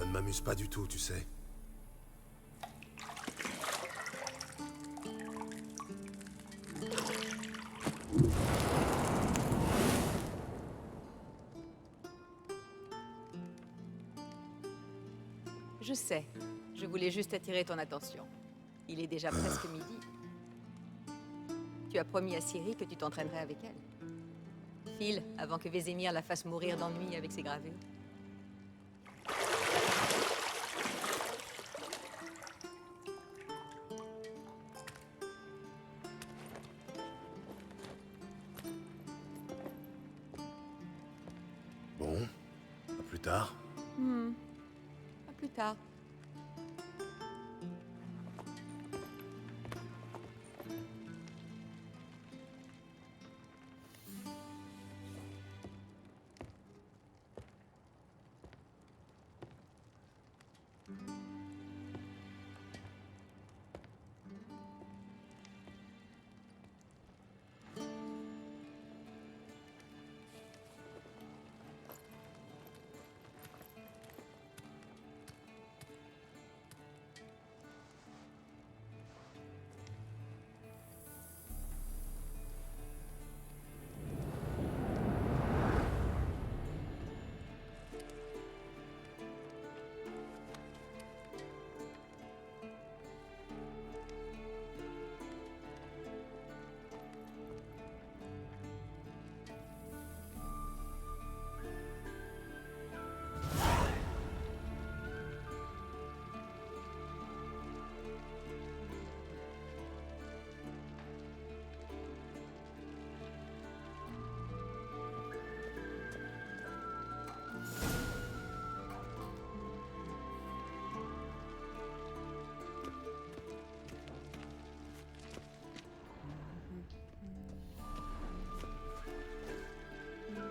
Ça ne m'amuse pas du tout, tu sais. Je sais. Je voulais juste attirer ton attention. Il est déjà presque midi. Tu as promis à Ciri que tu t'entraînerais avec elle. File, avant que Vézémir la fasse mourir d'ennui avec ses gravures. Bon, à plus tard. À plus tard.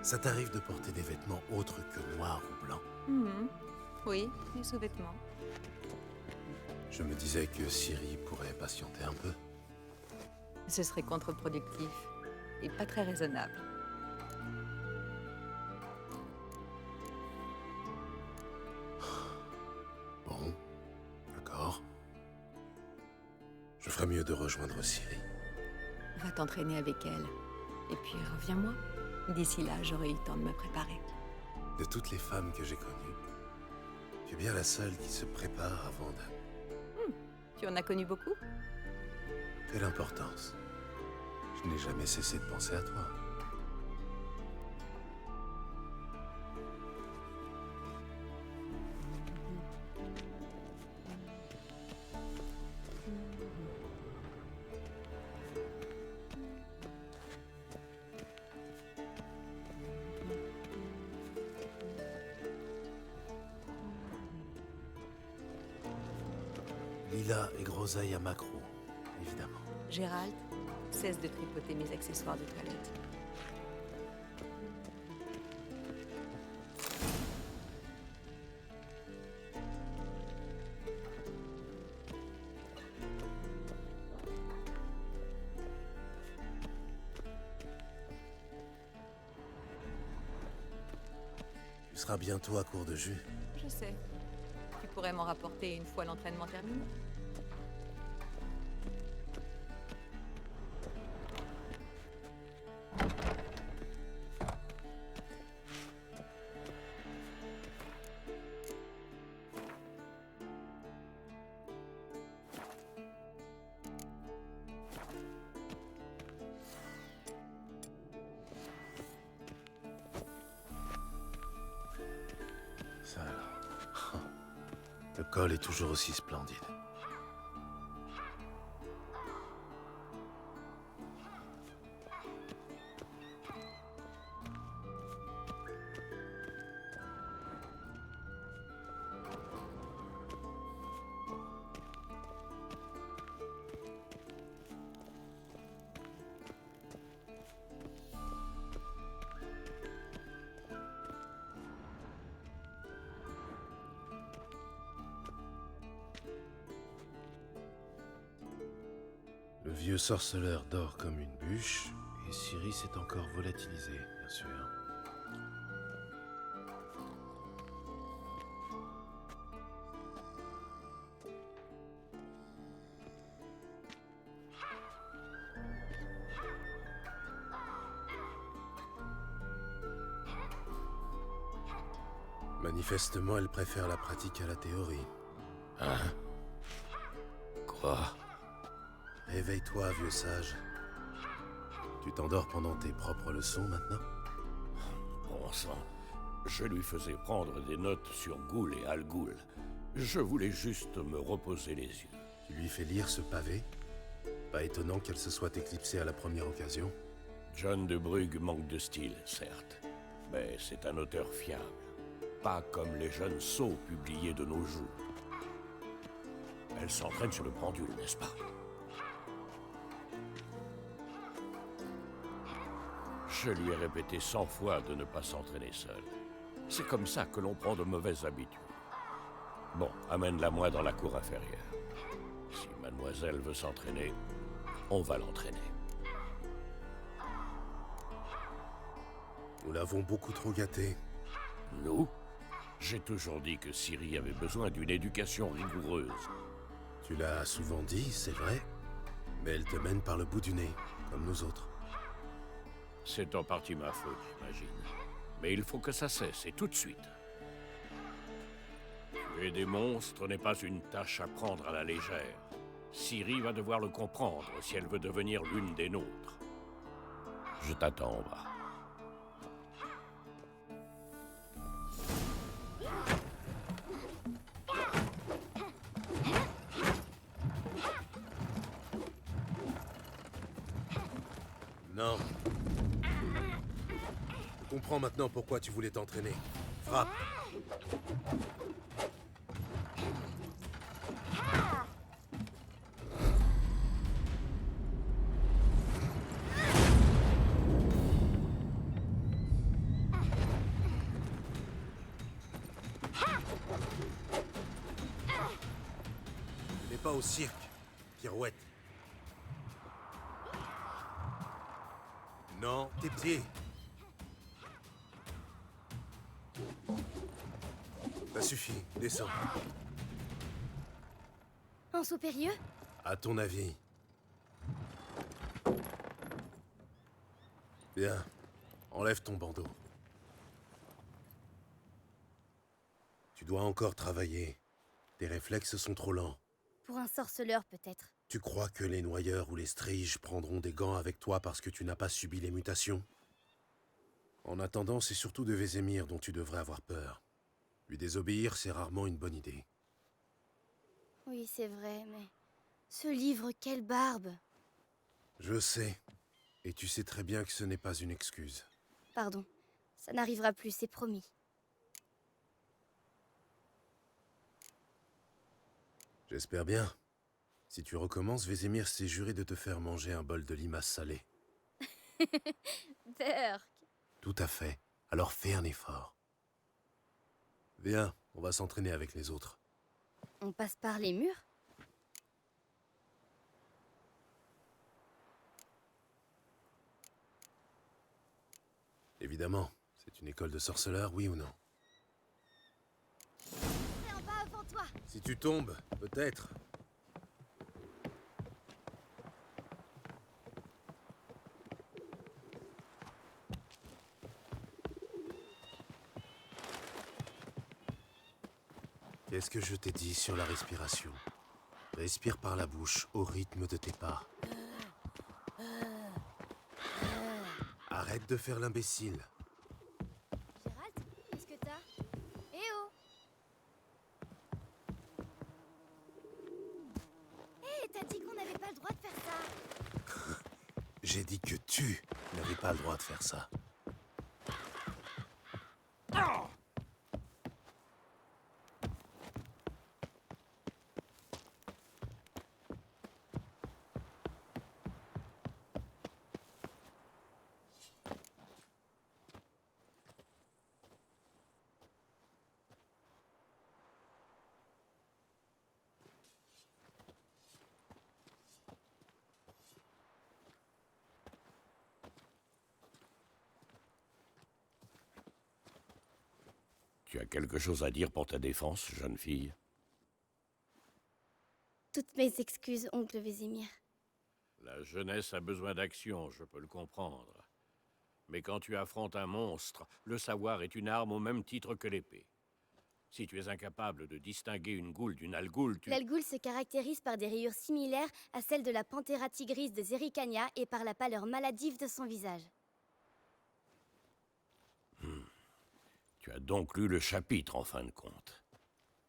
Ça t'arrive de porter des vêtements autres que noirs ou blancs? Oui, les sous-vêtements. Je me disais que Ciri pourrait patienter un peu. Ce serait contre-productif et pas très raisonnable. Bon, d'accord. Je ferais mieux de rejoindre Ciri. Va t'entraîner avec elle. Et puis reviens-moi. D'ici là, j'aurai eu le temps de me préparer. De toutes les femmes que j'ai connues, tu es bien la seule qui se prépare avant de... Tu en as connu beaucoup? Quelle importance. Je n'ai jamais cessé de penser à toi. Lila et Groseille à Macro, évidemment. Gérald, cesse de tripoter mes accessoires de toilette. Tu seras bientôt à court de jus. Je sais. Tu pourrais m'en rapporter une fois l'entraînement terminé. Ça alors. Le col est toujours aussi splendide. Le vieux sorceleur dort comme une bûche, et Ciri s'est encore volatilisée, bien sûr. Manifestement, elle préfère la pratique à la théorie. Hein? Quoi? Réveille-toi, vieux sage. Tu t'endors pendant tes propres leçons maintenant? Bon sang, je lui faisais prendre des notes sur Ghoul et Al Ghul. Je voulais juste me reposer les yeux. Tu lui fais lire ce pavé? Pas étonnant qu'elle se soit éclipsée à la première occasion. John de Brugge manque de style, certes, mais c'est un auteur fiable. Pas comme les jeunes sots publiés de nos jours. Elle s'entraîne sur le pendule, n'est-ce pas? Je lui ai répété 100 fois de ne pas s'entraîner seule. C'est comme ça que l'on prend de mauvaises habitudes. Bon, amène-la moi dans la cour inférieure. Si mademoiselle veut s'entraîner, on va l'entraîner. Nous l'avons beaucoup trop gâtée. Nous? J'ai toujours dit que Ciri avait besoin d'une éducation rigoureuse. Tu l'as souvent dit, c'est vrai. Mais elle te mène par le bout du nez, comme nous autres. C'est en partie ma faute, j'imagine. Mais il faut que ça cesse, et tout de suite. Tuer des monstres n'est pas une tâche à prendre à la légère. Ciri va devoir le comprendre si elle veut devenir l'une des nôtres. Je t'attends en bas. Non. Je comprends maintenant pourquoi tu voulais t'entraîner. Frappe. Tu n'es pas au cirque, pirouette. Non, tes pieds. Ça suffit, descends. En saut périlleux? À ton avis. Bien. Enlève ton bandeau. Tu dois encore travailler. Tes réflexes sont trop lents. Pour un sorceleur, peut-être. Tu crois que les noyeurs ou les striges prendront des gants avec toi parce que tu n'as pas subi les mutations? En attendant, c'est surtout de Vézémir dont tu devrais avoir peur. Lui désobéir, c'est rarement une bonne idée. Oui, c'est vrai, mais... Ce livre, quelle barbe! Je sais. Et tu sais très bien que ce n'est pas une excuse. Pardon. Ça n'arrivera plus, c'est promis. J'espère bien. Si tu recommences, Vézémir s'est juré de te faire manger un bol de limaces salées. Berk! Tout à fait. Alors fais un effort. Viens, on va s'entraîner avec les autres. On passe par les murs? Évidemment. C'est une école de sorceleurs, oui ou non? C'est en bas avant toi! Si tu tombes, peut-être. Qu'est-ce que je t'ai dit sur la respiration? Respire par la bouche, au rythme de tes pas. Arrête de faire l'imbécile. Gérald, qu'est-ce que t'as? Eh oh! Hé, t'as dit qu'on n'avait pas le droit de faire ça! J'ai dit que tu n'avais pas le droit de faire ça. Tu as quelque chose à dire pour ta défense, jeune fille? Toutes mes excuses, oncle Vézémir. La jeunesse a besoin d'action, je peux le comprendre. Mais quand tu affrontes un monstre, le savoir est une arme au même titre que l'épée. Si tu es incapable de distinguer une goule d'une algoule, tu... L'algoul se caractérise par des rayures similaires à celles de la Panthera tigris de Zericania et par la pâleur maladive de son visage. Tu as donc lu le chapitre, en fin de compte.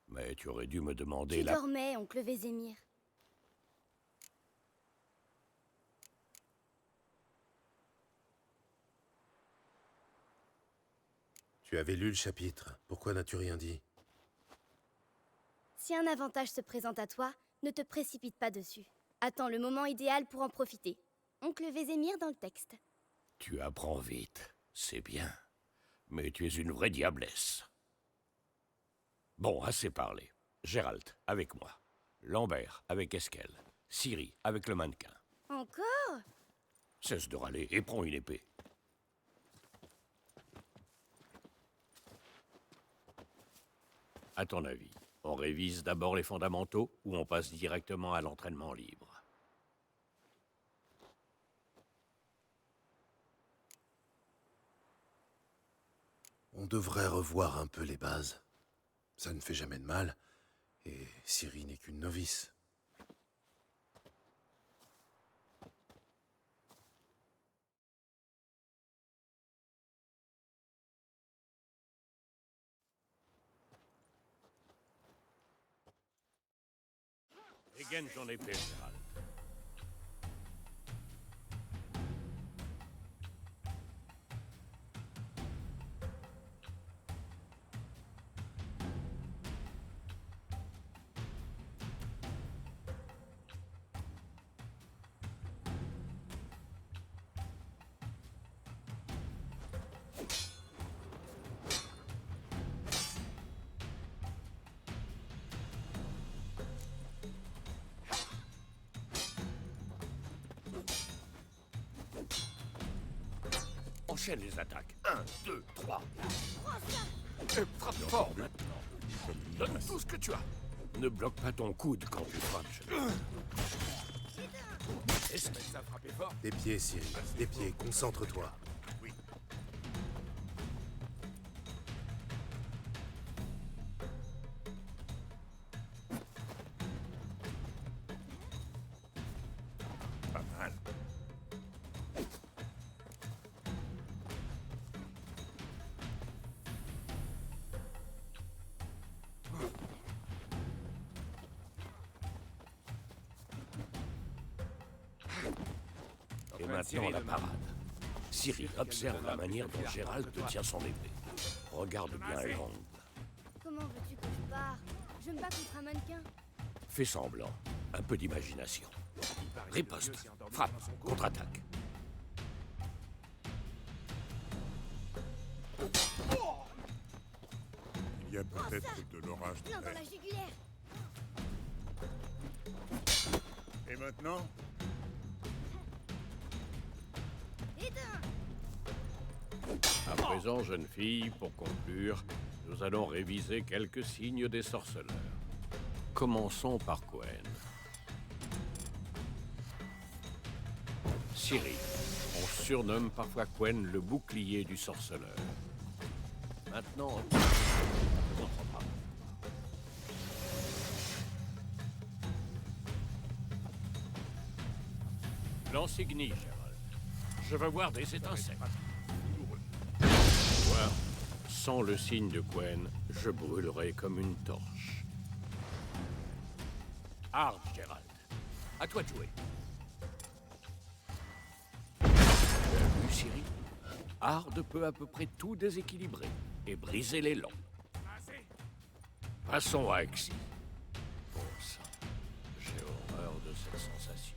Mais tu aurais dû me demander Tu la... dormais, oncle Vézémir. Tu avais lu le chapitre. Pourquoi n'as-tu rien dit? Si un avantage se présente à toi, ne te précipite pas dessus. Attends le moment idéal pour en profiter. Oncle Vézémir dans le texte. Tu apprends vite, c'est bien. Mais tu es une vraie diablesse. Bon, assez parlé. Gérald, avec moi. Lambert, avec Esquel. Ciri, avec le mannequin. Encore? Cesse de râler et prends une épée. À ton avis, on révise d'abord les fondamentaux ou on passe directement à l'entraînement libre? On devrait revoir un peu les bases. Ça ne fait jamais de mal. Et Ciri n'est qu'une novice. Dégaine ton épée, Gérald. Enchaîne les attaques. 1, 2, 3. Et frappe fort maintenant. Donne tout ce que tu as. Ne bloque pas ton coude quand tu frappes. Est-ce que ça frappé fort? Des pieds, Ciri. Des pieds. Concentre-toi. Oui. Pas mal. Et maintenant la parade. Ciri, observe la manière dont Gérald tient son épée. Regarde bien les angles. Comment veux-tu que je pars? Je me bats contre un mannequin. Fais semblant. Un peu d'imagination. Riposte. Frappe. Contre-attaque. Il y a peut-être de l'orage Plein dans derrière. la jugulaire. Et maintenant? Éteins! À présent, jeune fille, pour conclure, nous allons réviser quelques signes des sorceleurs. Commençons par Quen. Ciri. On surnomme parfois Quen le bouclier du sorceleur. Maintenant, contre-frappe. L'insigne, Gérald. Je veux voir des étincelles. Moi, sans le signe de Quen, je brûlerai comme une torche. Hard, Gérald. À toi de jouer. Tu as vu, Ciri? Hard peut à peu près tout déséquilibrer et briser l'élan. Passons à Axie. Bon sang, j'ai horreur de cette sensation.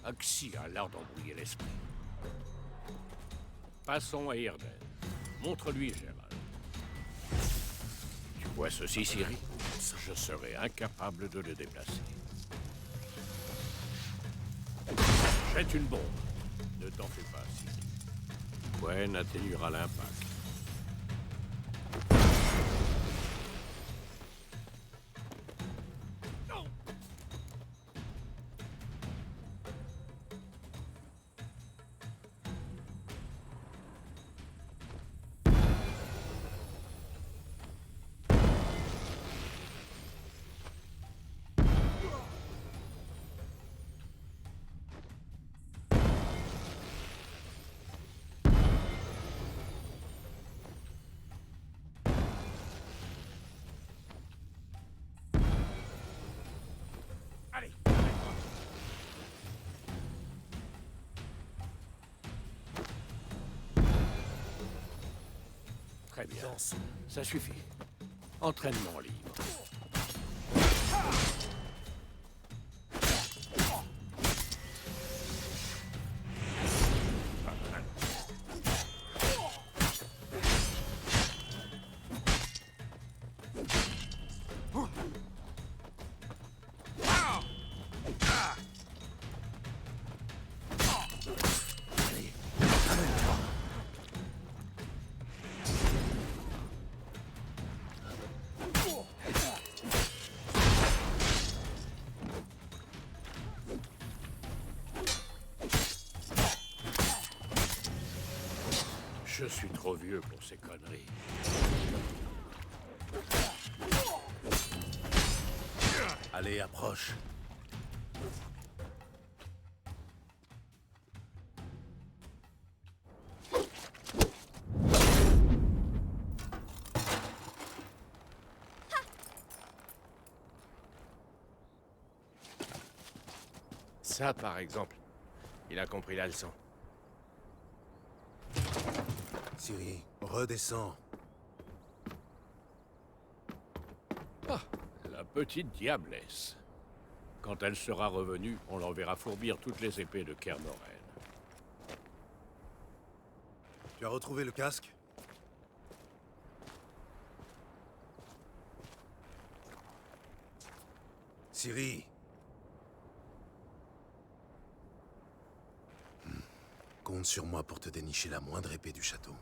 Axie a l'art d'embrouiller l'esprit. Passons à Irden. Montre-lui, Gérald. Tu vois ceci, Ciri? Je serai incapable de le déplacer. Jette une bombe. Ne t'en fais pas, Ciri. Quen atténuera l'impact. Très bien. Ça suffit. Entraînement libre. Je suis trop vieux pour ces conneries. Allez, approche. Ça, par exemple. Il a compris la leçon. Ciri, redescends. Ah, la petite diablesse. Quand elle sera revenue, on l'enverra fourbir toutes les épées de Kermoren. Tu as retrouvé le casque? Ciri. Compte sur moi pour te dénicher la moindre épée du château.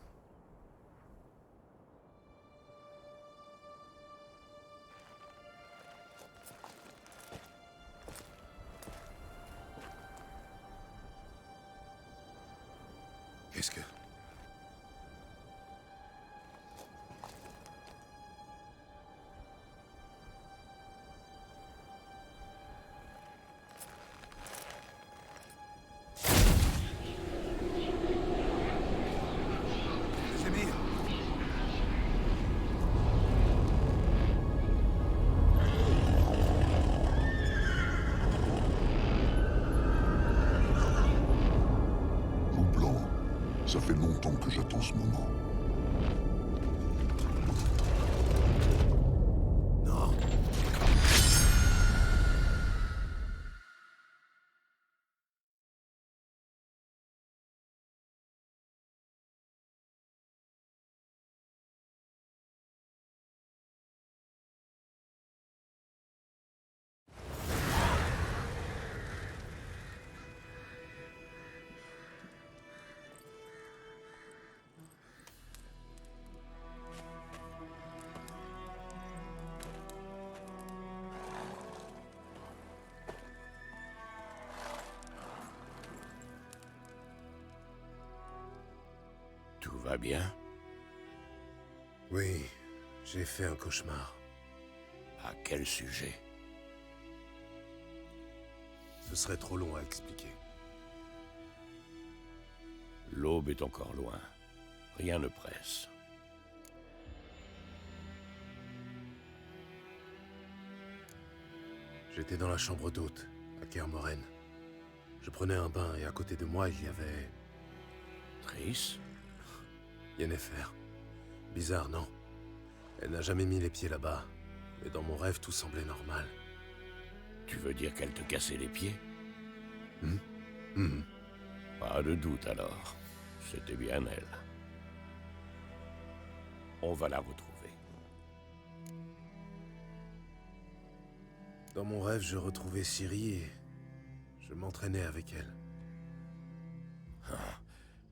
Qu'est-ce que... Vézémir! Loup blanc, ça fait longtemps que j'attends ce moment. Non. Tout va bien? Oui, j'ai fait un cauchemar. À quel sujet? Ce serait trop long à expliquer. L'aube est encore loin. Rien ne presse. J'étais dans la chambre d'hôte, à Kermoren. Je prenais un bain et à côté de moi, il y avait... Triss? Yennefer. Bizarre, non? Elle n'a jamais mis les pieds là-bas. Mais dans mon rêve, tout semblait normal. Tu veux dire qu'elle te cassait les pieds? Mhm. Pas de doute alors. C'était bien elle. On va la retrouver. Dans mon rêve, je retrouvais Ciri et... je m'entraînais avec elle.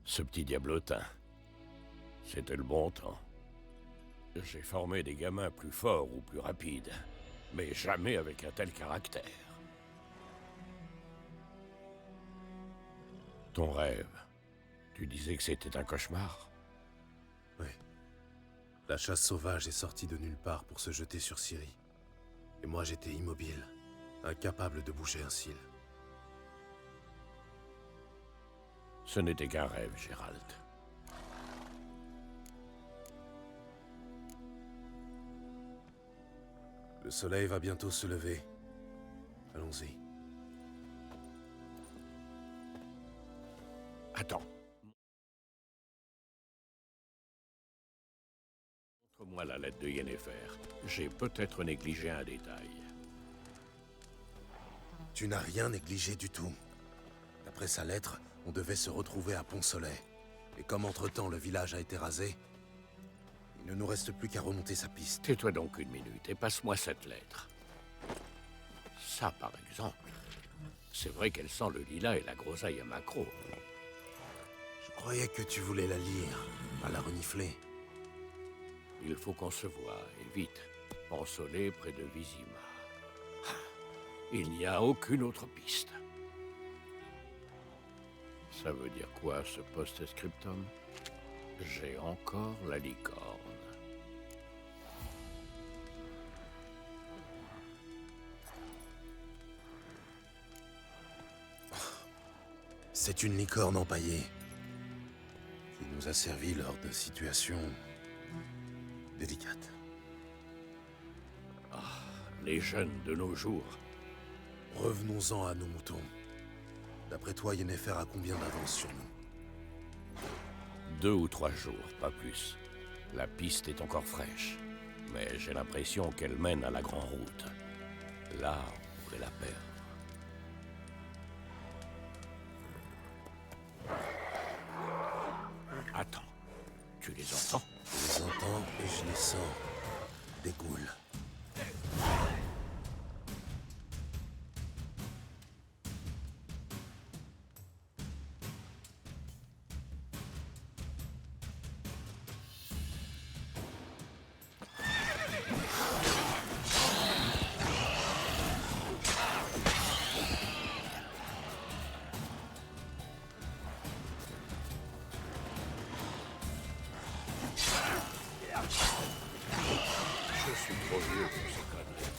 Ce petit diablotin. C'était le bon temps. J'ai formé des gamins plus forts ou plus rapides, mais jamais avec un tel caractère. Ton rêve, tu disais que c'était un cauchemar? Oui. La chasse sauvage est sortie de nulle part pour se jeter sur Ciri. Et moi, j'étais immobile, incapable de bouger un cil. Ce n'était qu'un rêve, Gérald. Le soleil va bientôt se lever. Allons-y. Attends. Passe-moi la lettre de Yennefer. J'ai peut-être négligé un détail. Tu n'as rien négligé du tout. D'après sa lettre, on devait se retrouver à Pont-Soleil. Et comme entre-temps le village a été rasé, il ne nous reste plus qu'à remonter sa piste. Tais-toi donc une minute et passe-moi cette lettre. Ça, par exemple. C'est vrai qu'elle sent le lilas et la groseille à maquereau. Je croyais que tu voulais la lire, pas la renifler. Il faut qu'on se voie, et vite. Pont-Soleil près de Vizima. Il n'y a aucune autre piste. Ça veut dire quoi, ce post-scriptum? J'ai encore la licorne. C'est une licorne empaillée qui nous a servi lors de situations délicates. Les jeunes de nos jours. Revenons-en à nos moutons. D'après toi, Yennefer a combien d'avance sur nous? 2 ou 3 jours, pas plus. La piste est encore fraîche, mais j'ai l'impression qu'elle mène à la grande route. Là, on pourrait la perdre. Attends, tu les entends? Je les entends et je les sens. Des ghouls. Je suis trop vieux pour ces conneries.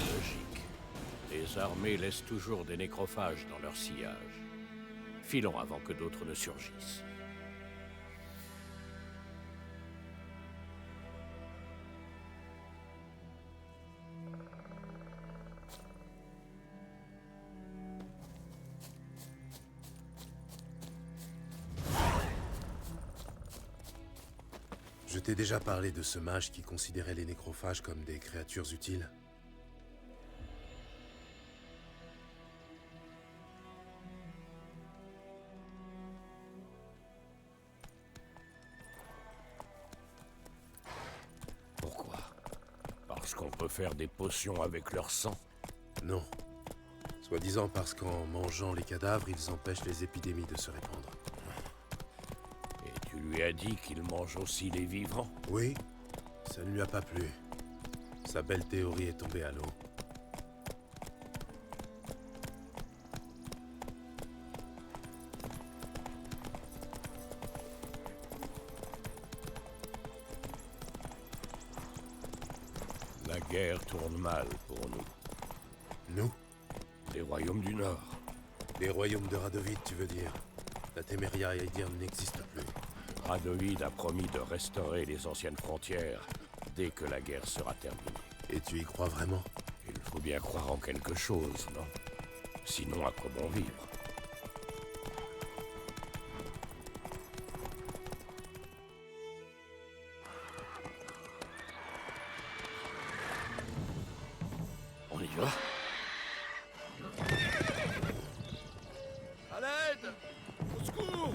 Logique. Les armées laissent toujours des nécrophages dans leur sillage. Filons avant que d'autres ne surgissent. Je t'ai déjà parlé de ce mage qui considérait les nécrophages comme des créatures utiles. Pourquoi? Parce qu'on peut faire des potions avec leur sang? Non. Soi-disant parce qu'en mangeant les cadavres, ils empêchent les épidémies de se répandre. Et tu lui as dit qu'il mange aussi les vivants? Oui, ça ne lui a pas plu. Sa belle théorie est tombée à l'eau. La guerre tourne mal pour nous. Nous? Les royaumes du Nord. Les royaumes de Radovid, tu veux dire? La Téméria Aedierne n'existe plus. Radovid a promis de restaurer les anciennes frontières dès que la guerre sera terminée. Et tu y crois vraiment? Il faut bien croire en quelque chose, non? Sinon, à quoi bon vivre? On y va? À l'aide! Au secours!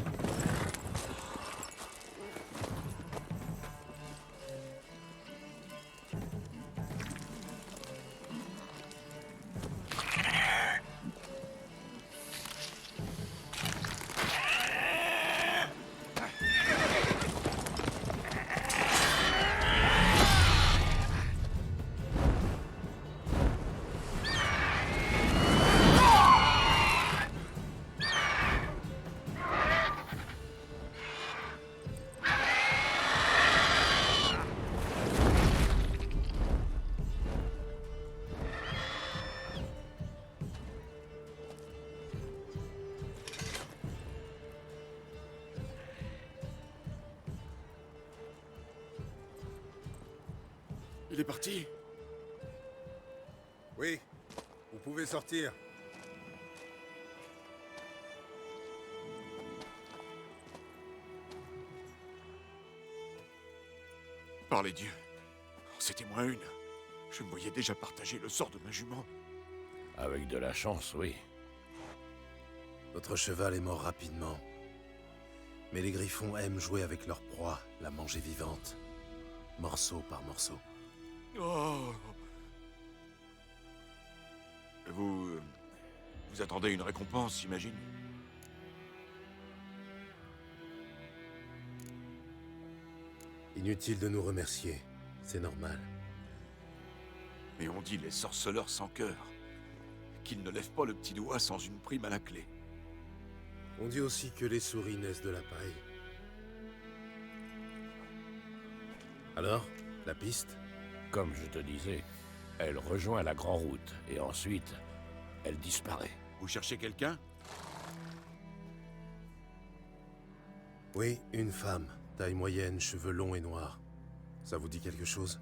Il est parti? Oui, vous pouvez sortir. Par les dieux. C'était moins une. Je me voyais déjà partager le sort de ma jument. Avec de la chance, oui. Votre cheval est mort rapidement. Mais les griffons aiment jouer avec leur proie, la manger vivante. Morceau par morceau. Oh. Vous attendez une récompense, j'imagine? Inutile de nous remercier. C'est normal. Mais on dit les sorceleurs sans cœur. Qu'ils ne lèvent pas le petit doigt sans une prime à la clé. On dit aussi que les souris naissent de la paille. Alors, la piste? Comme je te disais, elle rejoint la Grande Route, et ensuite, elle disparaît. Vous cherchez quelqu'un? Oui, une femme. Taille moyenne, cheveux longs et noirs. Ça vous dit quelque chose?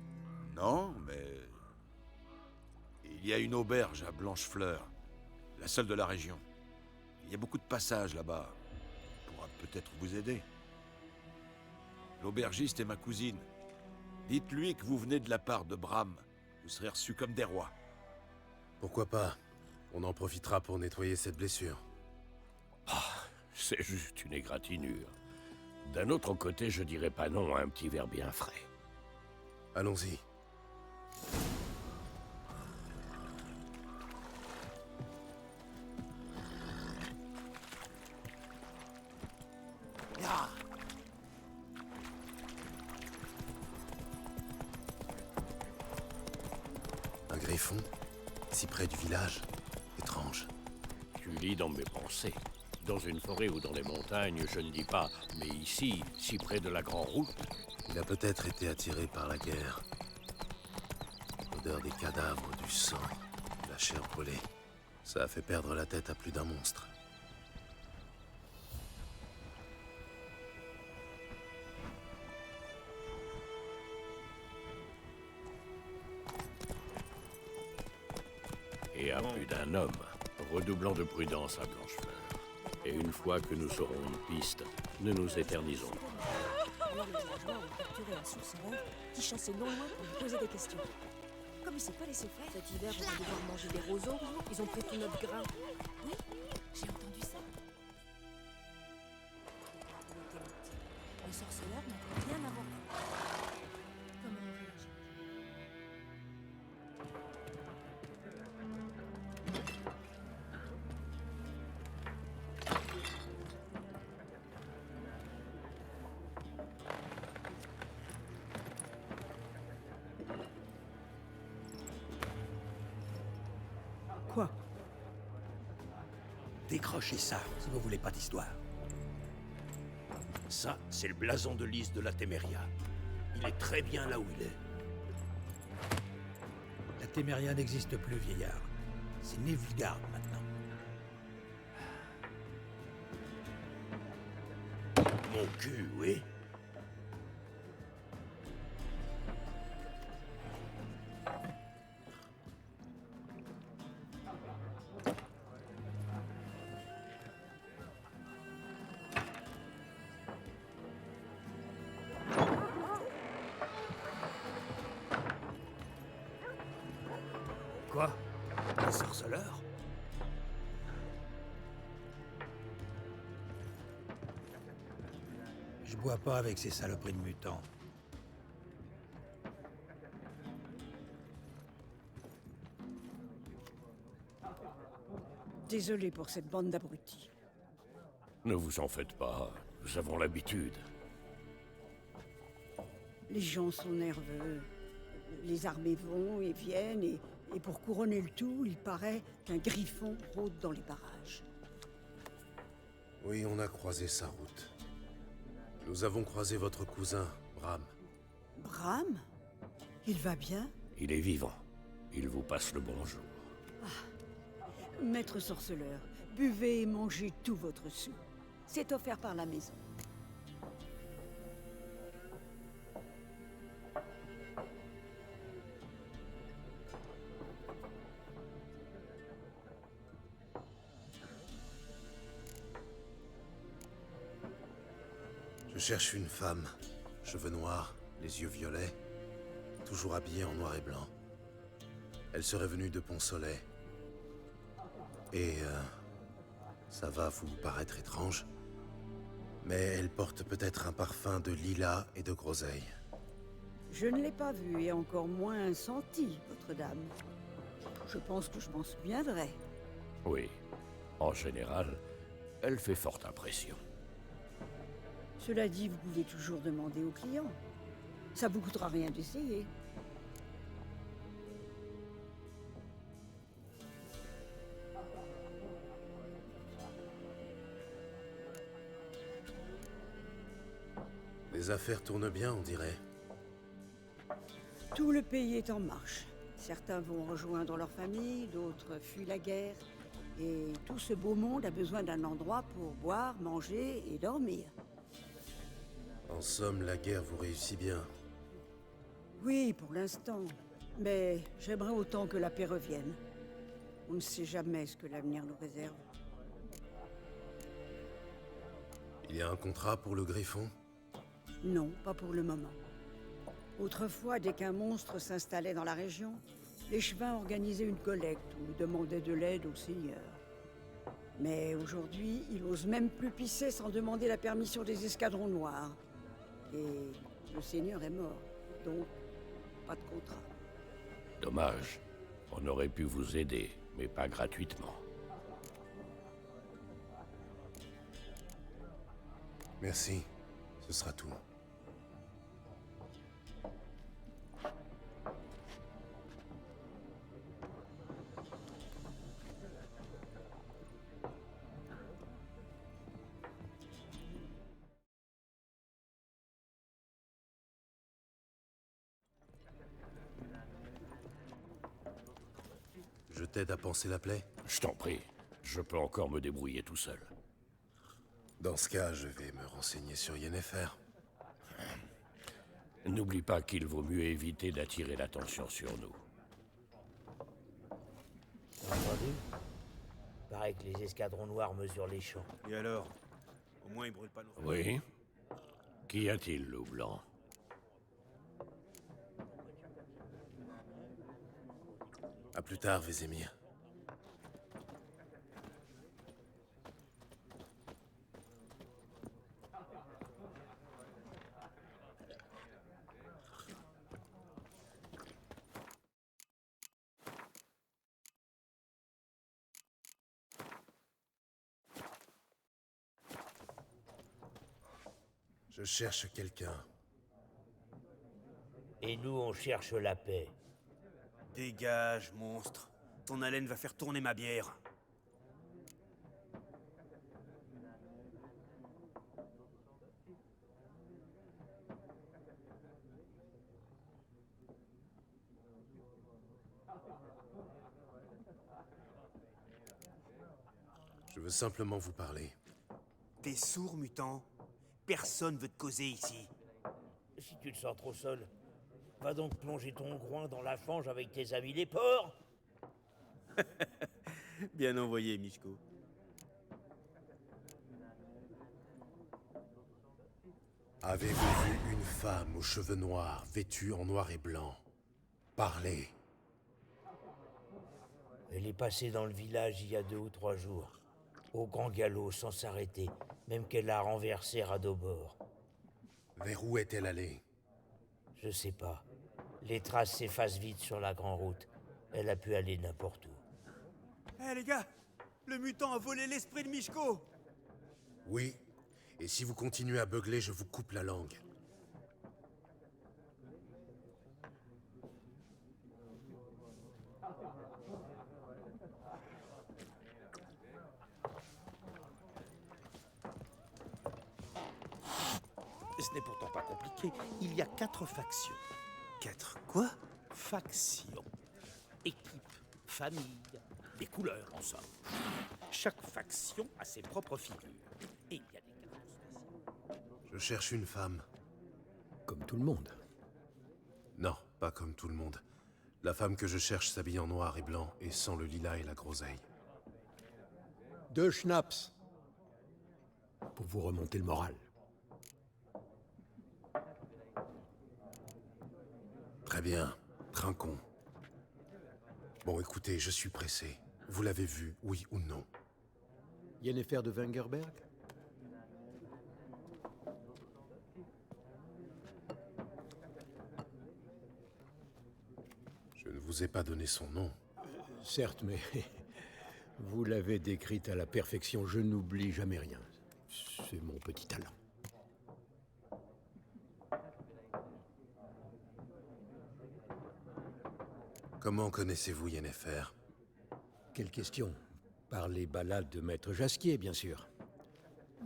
Non, mais... Il y a une auberge à Blanchefleur. La seule de la région. Il y a beaucoup de passages là-bas. On pourra peut-être vous aider. L'aubergiste est ma cousine. Dites-lui que vous venez de la part de Bram. Vous serez reçus comme des rois. Pourquoi pas? On en profitera pour nettoyer cette blessure. C'est juste une égratignure. D'un autre côté, je dirais pas non à un petit verre bien frais. Allons-y. Un griffon? Si près du village? Étrange. Tu lis dans mes pensées. Dans une forêt ou dans les montagnes, je ne dis pas, mais ici, si près de la Grande Route, Il a peut-être été attiré par la guerre. L'odeur des cadavres, du sang, de la chair brûlée. Ça a fait perdre la tête à plus d'un monstre. et à plus d'un homme, redoublant de prudence à Blanchefleur. Et une fois que nous saurons une piste, ne nous éternisons pas. Alors les villageois ont capturé un sorceleur qui chassait non loin pour lui poser des questions. Comme il s'est pas laissé faire, cet hiver, on va devoir manger des roseaux. Ils ont pris tout notre grain. Oui, j'ai entendu ça. Il était petit. Le sorceleur n'a rien inventé. Comment on réagit? Quoi? Décrochez ça, si vous voulez pas d'histoire. Ça, c'est le blason de Lys de la Téméria. Il est très bien là où il est. La Téméria n'existe plus, vieillard. C'est Nilfgaard maintenant. Mon cul, oui. Quoi? Un sorceleur? Je bois pas avec ces saloperies de mutants. Désolé pour cette bande d'abrutis. Ne vous en faites pas, nous avons l'habitude. Les gens sont nerveux. Les armées vont et viennent, et pour couronner le tout, il paraît qu'un griffon rôde dans les barrages. Oui, on a croisé sa route. Nous avons croisé votre cousin, Bram. Bram? Il va bien? Il est vivant. Il vous passe le bonjour. Maître sorceleur, buvez et mangez tout votre sou. C'est offert par la maison. Je cherche une femme, cheveux noirs, les yeux violets, toujours habillée en noir et blanc. Elle serait venue de Pont-Soleil. Et ça va vous paraître étrange, mais elle porte peut-être un parfum de lilas et de groseille. Je ne l'ai pas vue et encore moins senti, votre dame. Je pense que je m'en souviendrai. Oui. En général, elle fait forte impression. Cela dit, vous pouvez toujours demander aux clients. Ça vous coûtera rien d'essayer. Les affaires tournent bien, on dirait. Tout le pays est en marche. Certains vont rejoindre leur famille, d'autres fuient la guerre. Et tout ce beau monde a besoin d'un endroit pour boire, manger et dormir. En somme, la guerre vous réussit bien. Oui, pour l'instant. Mais j'aimerais autant que la paix revienne. On ne sait jamais ce que l'avenir nous réserve. Il y a un contrat pour le Griffon? Non, pas pour le moment. Autrefois, dès qu'un monstre s'installait dans la région, les Chevins organisaient une collecte ou demandaient de l'aide au seigneur. Mais aujourd'hui, ils n'osent même plus pisser sans demander la permission des escadrons noirs. Et le seigneur est mort, donc pas de contrat. Dommage. On aurait pu vous aider, mais pas gratuitement. Merci. Ce sera tout. Je t'aide à panser la plaie? Je t'en prie. Je peux encore me débrouiller tout seul. Dans ce cas, je vais me renseigner sur Yennefer. N'oublie pas qu'il vaut mieux éviter d'attirer l'attention sur nous. T'as entendu? Paraît que les escadrons noirs mesurent les champs. Et alors? Au moins, ils brûlent pas nos... Oui? Qu'y a-t-il, loup blanc? À plus tard, Vézémir. Je cherche quelqu'un. Et nous, on cherche la paix. Dégage, monstre. Ton haleine va faire tourner ma bière. Je veux simplement vous parler. T'es sourd, mutant? Personne veut te causer ici. Si tu te sens trop seul, va donc plonger ton groin dans la fange avec tes amis les porcs. Bien envoyé, Michko. Avez-vous vu une femme aux cheveux noirs, vêtue en noir et blanc? Parlez. Elle est passée dans le village il y a 2 ou 3 jours. Au grand galop, sans s'arrêter, même qu'elle a renversé Radobor. Vers où est-elle allée? Je sais pas. Les traces s'effacent vite sur la grande route. Elle a pu aller n'importe où. Hé les gars, le mutant a volé l'esprit de Michko. Oui. Et si vous continuez à beugler, je vous coupe la langue. Ce n'est pourtant pas compliqué. Il y a 4 factions. 4 quoi? Factions. Équipe, famille, des couleurs en somme. Chaque faction a ses propres figures. Et il y a des cartes spéciales. Je cherche une femme. Comme tout le monde. Non, pas comme tout le monde. La femme que je cherche s'habille en noir et blanc et sans le lilas et la groseille. 2 schnapps. Pour vous remonter le moral. Très bien, trinquons. Bon, écoutez, je suis pressé. Vous l'avez vu, oui ou non? Yennefer de Wengerberg? Je ne vous ai pas donné son nom. Certes, mais vous l'avez décrite à la perfection. Je n'oublie jamais rien. C'est mon petit talent. Comment connaissez-vous Yennefer? Quelle question? Par les ballades de Maître Jasquier, bien sûr.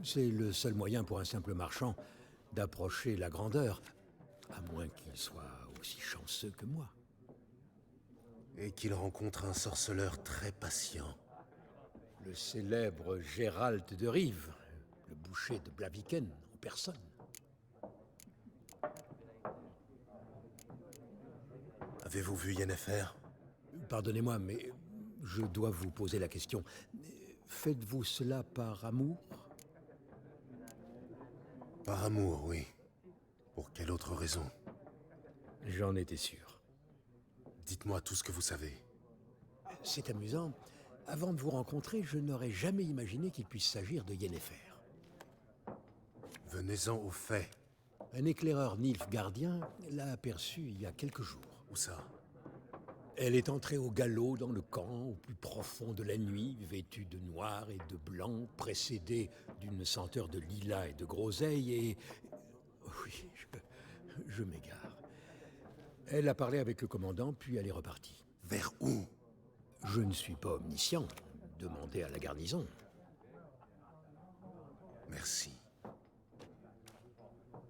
C'est le seul moyen pour un simple marchand d'approcher la grandeur, à moins qu'il soit aussi chanceux que moi. Et qu'il rencontre un sorceleur très patient. Le célèbre Gérald de Rive, le boucher de Blaviken en personne. Avez-vous vu Yennefer? Pardonnez-moi, mais je dois vous poser la question. Faites-vous cela par amour? Par amour, oui. Pour quelle autre raison? J'en étais sûr. Dites-moi tout ce que vous savez. C'est amusant. Avant de vous rencontrer, je n'aurais jamais imaginé qu'il puisse s'agir de Yennefer. Venez-en aux faits. Un éclaireur nilfgaardien l'a aperçue il y a quelques jours. Où ça? Elle est entrée au galop dans le camp, au plus profond de la nuit, vêtue de noir et de blanc, précédée d'une senteur de lilas et de groseille, et... Oui, je m'égare. Elle a parlé avec le commandant, puis elle est repartie. Vers où? Je ne suis pas omniscient. Demandez à la garnison. Merci.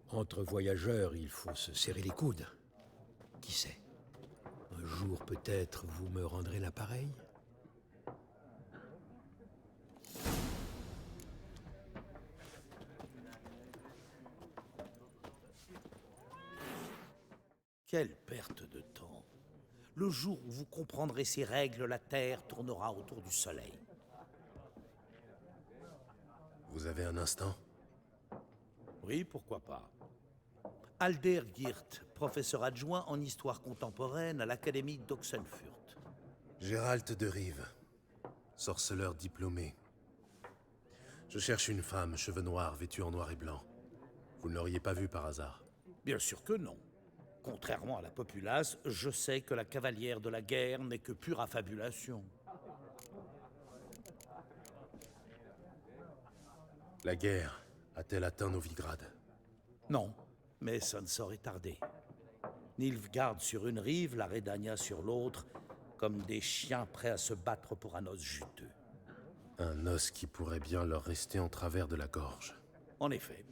Entre voyageurs, il faut se serrer les coudes. Qui sait? Un jour, peut-être, vous me rendrez l'appareil? Quelle perte de temps. Le jour où vous comprendrez ces règles, la Terre tournera autour du Soleil. Vous avez un instant? Oui, pourquoi pas. Alder Geert, professeur adjoint en histoire contemporaine à l'Académie d'Oxenfurt. Gérald de Rive, sorceleur diplômé. Je cherche une femme, cheveux noirs, vêtue en noir et blanc. Vous ne l'auriez pas vue par hasard? Bien sûr que non. Contrairement à la populace, je sais que la cavalière de la guerre n'est que pure affabulation. La guerre a-t-elle atteint Novigrad? Non, mais ça ne saurait tarder. Nilfgaard sur une rive, la Redania sur l'autre, comme des chiens prêts à se battre pour un os juteux. Un os qui pourrait bien leur rester en travers de la gorge. En effet,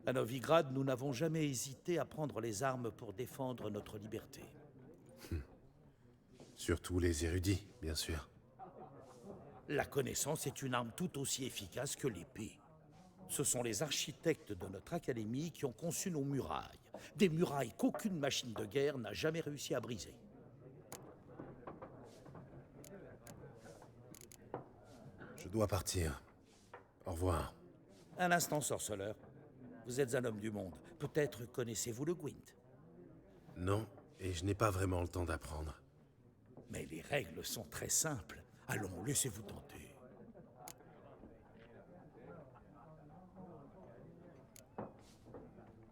à Novigrad, nous n'avons jamais hésité à prendre les armes pour défendre notre liberté. Surtout les érudits, bien sûr. La connaissance est une arme tout aussi efficace que l'épée. Ce sont les architectes de notre académie qui ont conçu nos murailles. Des murailles qu'aucune machine de guerre n'a jamais réussi à briser. Je dois partir. Au revoir. Un instant, sorceleur. Vous êtes un homme du monde. Peut-être connaissez-vous le Gwent. Non, et je n'ai pas vraiment le temps d'apprendre. Mais les règles sont très simples. Allons, laissez-vous tenter.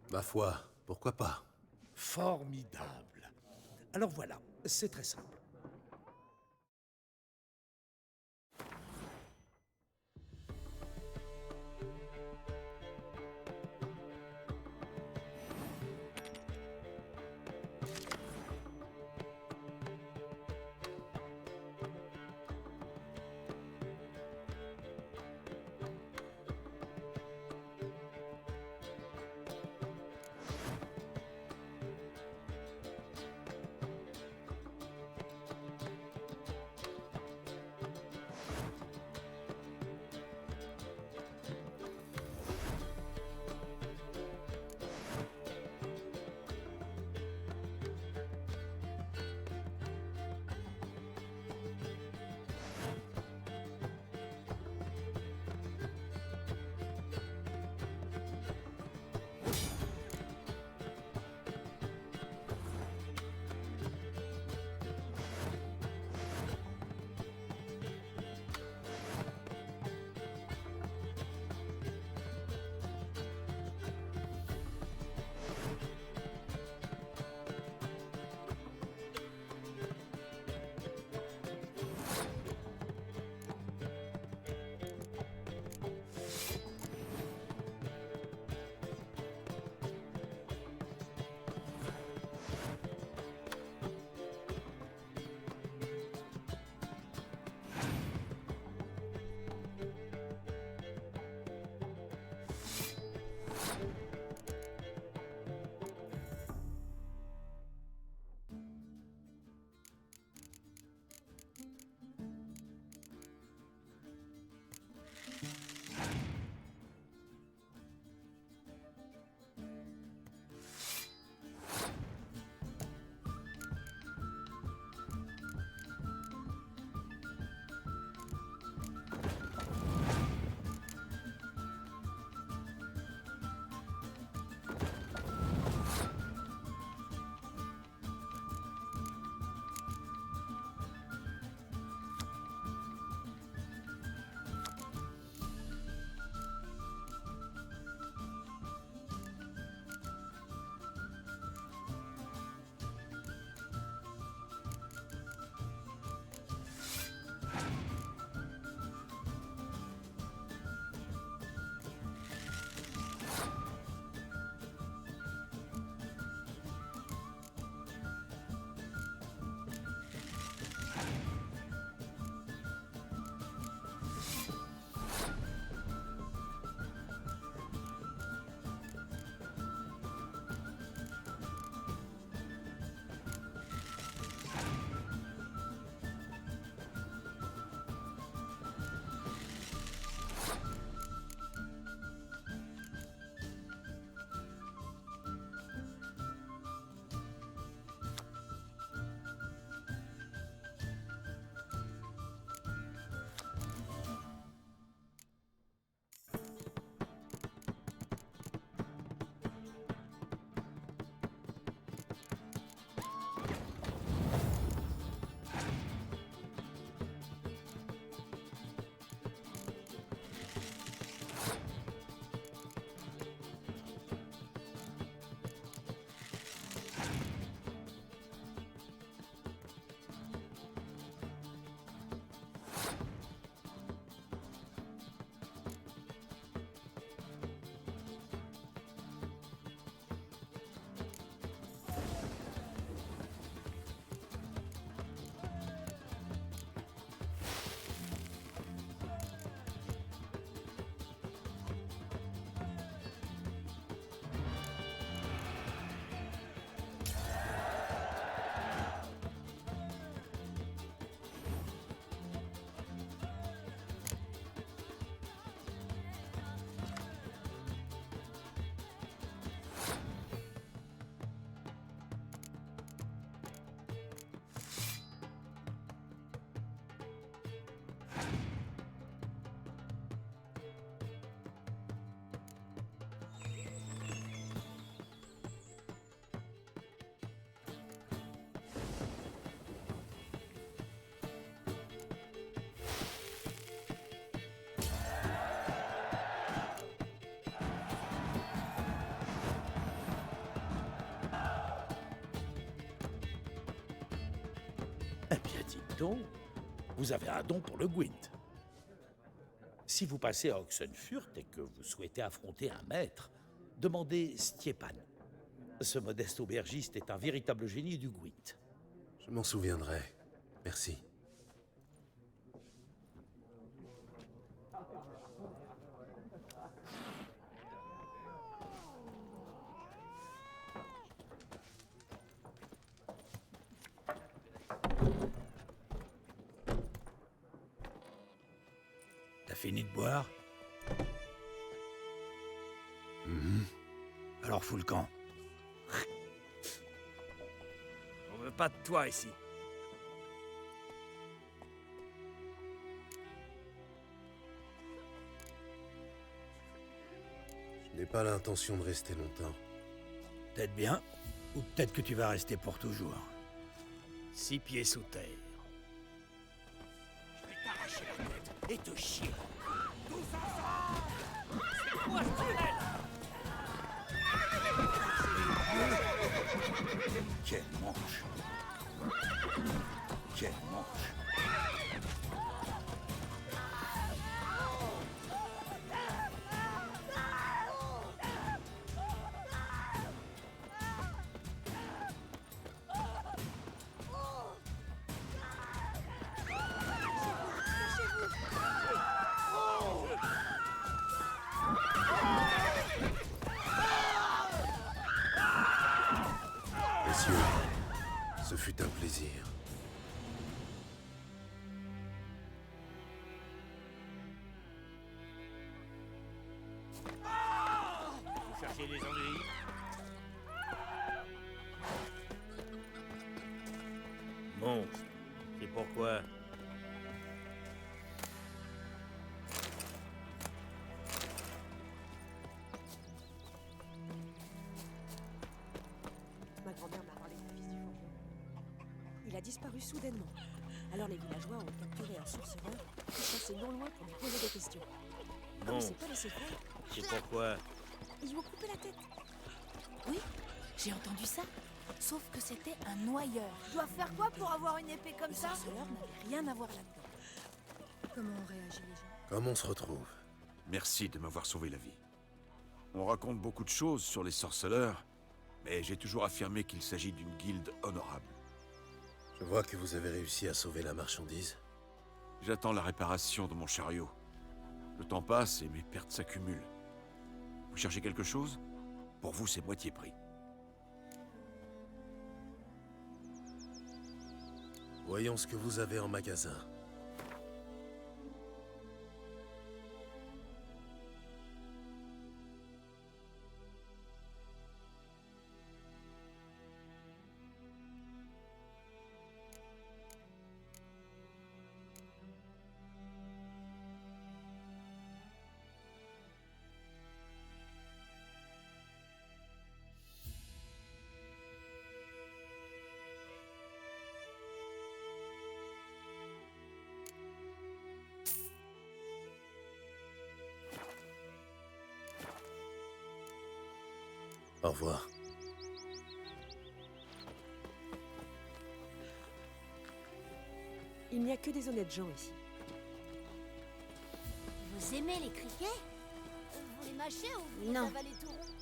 Ma foi, pourquoi pas? Formidable. Alors voilà, c'est très simple. Eh bien, dites donc, vous avez un don pour le Gwent. Si vous passez à Oxenfurt et que vous souhaitez affronter un maître, demandez Stjepan. Ce modeste aubergiste est un véritable génie du Gwent. Je m'en souviendrai. Merci. T'as fini de boire? Alors fous le camp. On veut pas de toi ici. Je n'ai pas l'intention de rester longtemps. Peut-être bien, ou peut-être que tu vas rester pour toujours. 6 pieds sous terre. Je vais t'arracher la tête et te chier. Tous ensemble! C'est quoi ce bordel? Quelle manche! Quelle manche! Messieurs, ce fut un plaisir. Vous cherchez les ennuis? Monstre, c'est pourquoi? Ma grand-mère m'a parlé du fils du forgeron. Il a disparu soudainement. Alors les villageois ont capturé un sorcereur qui chassait non loin pour lui poser des questions. Comme il s'est pas laissé faire, C'est pourquoi? ils lui ont coupé la tête. Oui, j'ai entendu ça. Sauf que c'était un noyeur. Je dois faire quoi pour avoir une épée comme Le ça? sorceleur n'avait rien à voir là-dedans. Comment on réagit les gens? Comme on se retrouve? Merci de m'avoir sauvé la vie. On raconte beaucoup de choses sur les sorceleurs, mais j'ai toujours affirmé qu'il s'agit d'une guilde honorable. Je vois que vous avez réussi à sauver la marchandise. J'attends la réparation de mon chariot. Le temps passe et mes pertes s'accumulent. Vous cherchez quelque chose? Pour vous, c'est moitié prix. Voyons ce que vous avez en magasin. Au revoir. Il n'y a que des honnêtes gens ici. Vous aimez les criquets? Vous les mâchez ou vous les Non. avalez tout rond?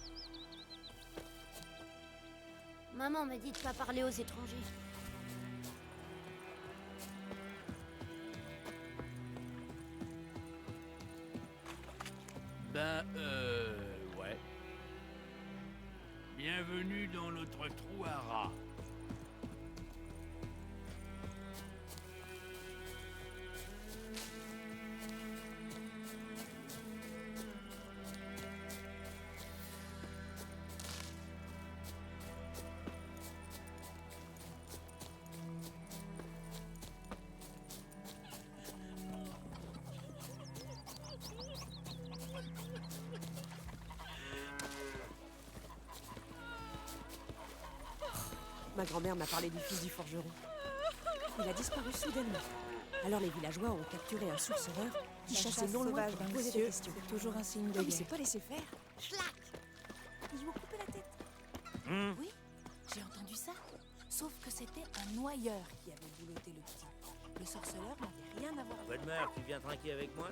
Maman me dit de pas parler aux étrangers. Ouais. Bienvenue dans notre trou à rats. Ma grand-mère m'a parlé du fils du forgeron. Il a disparu soudainement. Alors les villageois ont capturé un sorcereur qui chassait non loin pour lui poser des questions. C'est toujours un signe de Comme il guerre. s'est pas laissé faire, ils lui ont coupé la tête. Oui, j'ai entendu ça. Sauf que c'était un noyeur qui avait boulotté le petit. Le sorceleur n'avait rien à voir avec Godmar, tu viens trinquer avec moi?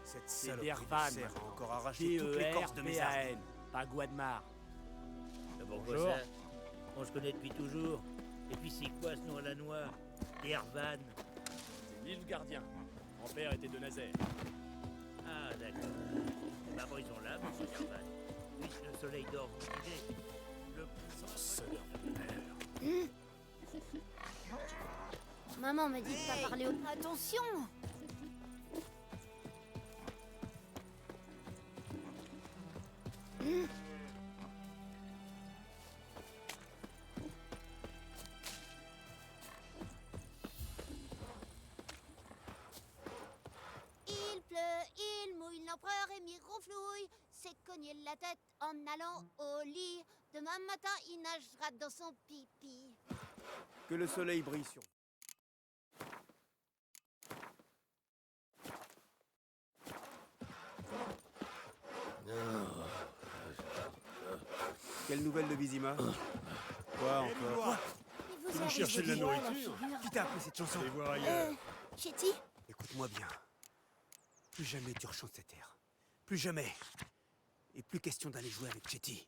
Cette C'est saloperie de Dervan. cerf a encore arraché toutes l'écorce de mes arbres. D-E-R-V-A-N, pas Guadmar. Mais pourquoi Bonjour. ça? On se connaît depuis toujours. Et puis c'est quoi ce nom à la noix? Dervan. C'est l'île Gardien. Mon père était de Nazaire. Ah, d'accord. Eh ben, bon, ils sont là, monsieur Dervan. Puisque le soleil dort, vous disiez. Le sorceleur de père. Maman m'a dit de pas parler au... Attention! Il pleut, il mouille, l'empereur émir ronflouille, s'est cogné la tête en allant au lit. Demain matin, il nagera dans son pipi. Que le soleil brille sur vous. Quelle nouvelle de Vizima? Quoi encore? Vous cherchez de la nourriture? figure Qui t'a appris cette chanson? Allez voir ailleurs. Chetty? Écoute-moi bien. Plus jamais tu rechantes cette air. Plus jamais. Et plus question d'aller jouer avec Chetty.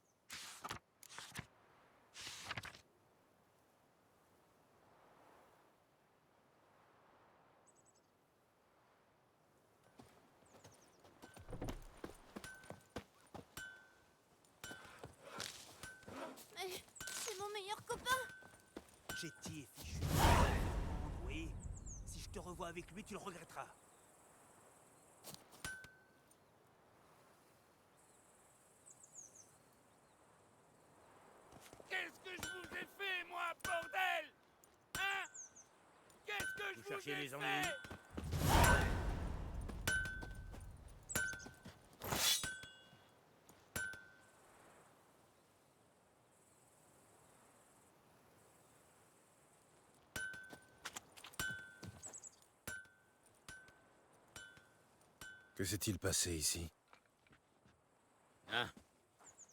Mais c'est mon meilleur copain. Chetty est fichu. Oui. Si je te revois avec lui, tu le regretteras. Qu'est-ce que je vous ai fait, moi, bordel? Hein? Qu'est-ce que je Vous vous cherchez ai les fait? ennuis? Que s'est-il passé ici? Hein?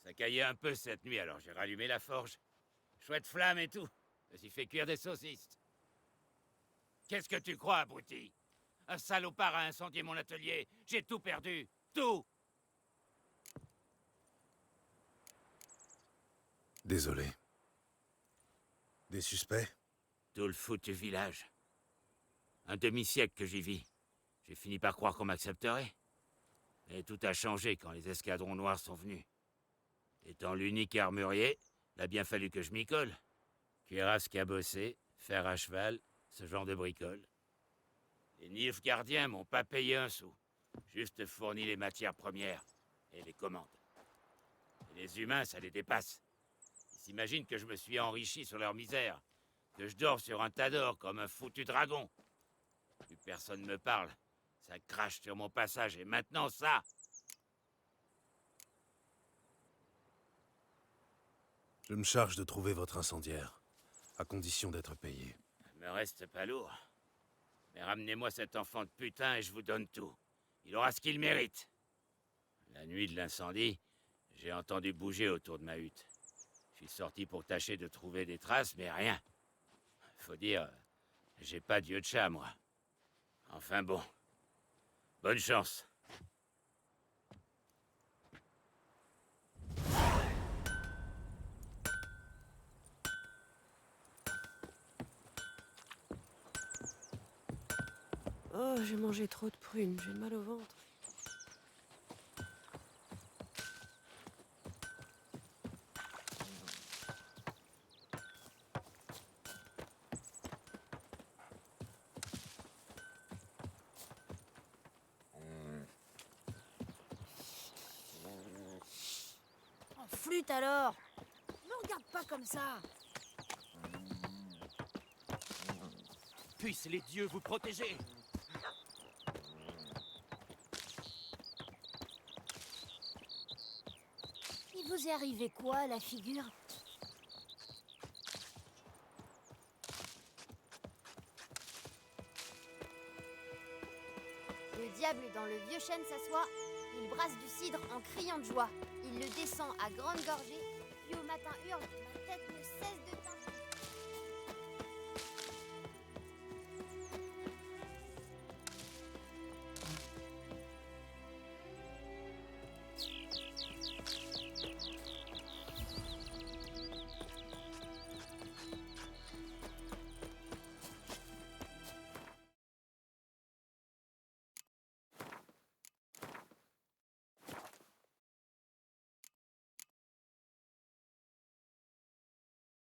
Ça caillait un peu cette nuit, alors j'ai rallumé la forge. Chouette flamme et tout. Je me suis fait cuire des saucisses. Qu'est-ce que tu crois, abruti? Un salopard a incendié mon atelier. J'ai tout perdu. Tout! Désolé. Des suspects? Tout le foutu village. Un demi-siècle que j'y vis. J'ai fini par croire qu'on m'accepterait. Mais tout a changé quand les escadrons noirs sont venus. Étant l'unique armurier, il a bien fallu que je m'y colle. Cuirasse cabossée, fer à cheval, ce genre de bricole. Les Nilfgaardiens m'ont pas payé un sou. Juste fourni les matières premières et les commandes. Et les humains, ça les dépasse. Ils s'imaginent que je me suis enrichi sur leur misère. Que je dors sur un tas d'or comme un foutu dragon. Plus personne me parle. Ça crache sur mon passage, et maintenant ça! Je me charge de trouver votre incendiaire, à condition d'être payé. Ça me reste pas lourd. Mais ramenez-moi cet enfant de putain et je vous donne tout. Il aura ce qu'il mérite. La nuit de l'incendie, j'ai entendu bouger autour de ma hutte. Je suis sorti pour tâcher de trouver des traces, mais rien. Faut dire, j'ai pas d'yeux de chat, moi. Enfin bon. Bonne chance. Oh, j'ai mangé trop de prunes, j'ai mal au ventre. Oh, flûte alors. Me regarde pas comme ça. Puissent les dieux vous protéger. Il vous est arrivé quoi à la figure? Le diable dans le vieux chêne s'assoit. Il brasse du cidre en criant de joie. Il le descend à grande gorgée, puis au matin hurle. Ma tête ne cesse de